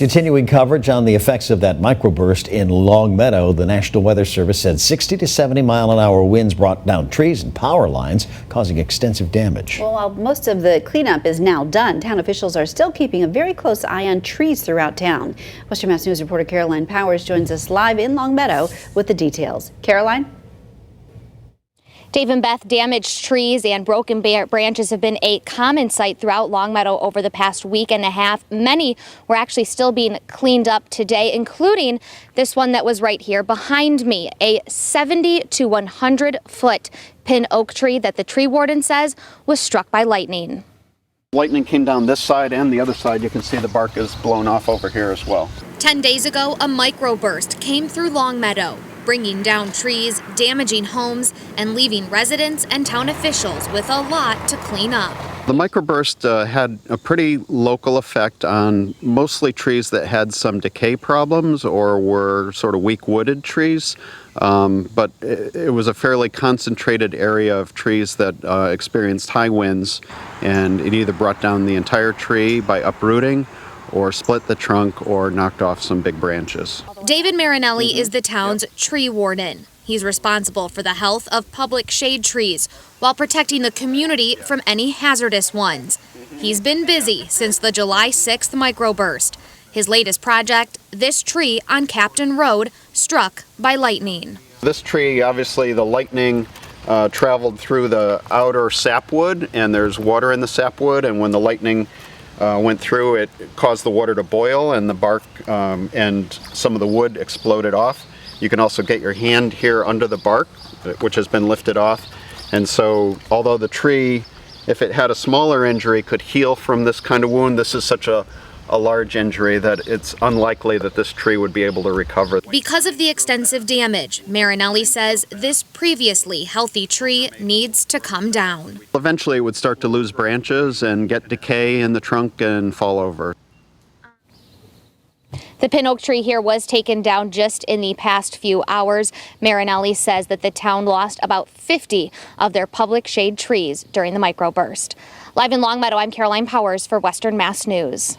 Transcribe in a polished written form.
Continuing coverage on the effects of that microburst in Longmeadow, the National Weather Service said 60 to 70 mile-an-hour winds brought down trees and power lines, causing extensive damage. Well, while most of the cleanup is now done, town officials are still keeping a very close eye on trees throughout town. Western Mass News reporter Caroline Powers joins us live in Longmeadow with the details. Caroline? Dave and Beth, damaged trees and broken branches have been a common sight throughout Longmeadow over the past week and a half. Many were actually still being cleaned up today, including this one that was right here behind me, a 70 to 100 foot pin oak tree that the tree warden says was struck by lightning. Lightning came down this side and the other side. You can see the bark is blown off over here as well. 10 days ago, a microburst came through Longmeadow, bringing down trees, damaging homes, and leaving residents and town officials with a lot to clean up. The microburst had a pretty local effect on mostly trees that had some decay problems or were sort of weak wooded trees. But it was a fairly concentrated area of trees that experienced high winds, and it either brought down the entire tree by uprooting or split the trunk or knocked off some big branches. David Marinelli is the town's tree warden. He's responsible for the health of public shade trees while protecting the community from any hazardous ones. He's been busy since the July 6th microburst. His latest project, this tree on Captain Road, struck by lightning. This tree, obviously the lightning traveled through the outer sapwood, and there's water in the sapwood, and when the lightning went through, it caused the water to boil, and the bark and some of the wood exploded off. You can also get your hand here under the bark, which has been lifted off. And so, although the tree, if it had a smaller injury, could heal from this kind of wound, this is such a large injury that it's unlikely that this tree would be able to recover. Because of the extensive damage, Marinelli says this previously healthy tree needs to come down. Eventually it would start to lose branches and get decay in the trunk and fall over. The pin oak tree here was taken down just in the past few hours. Marinelli says that the town lost about 50 of their public shade trees during the microburst. Live in Longmeadow, I'm Caroline Powers for Western Mass News.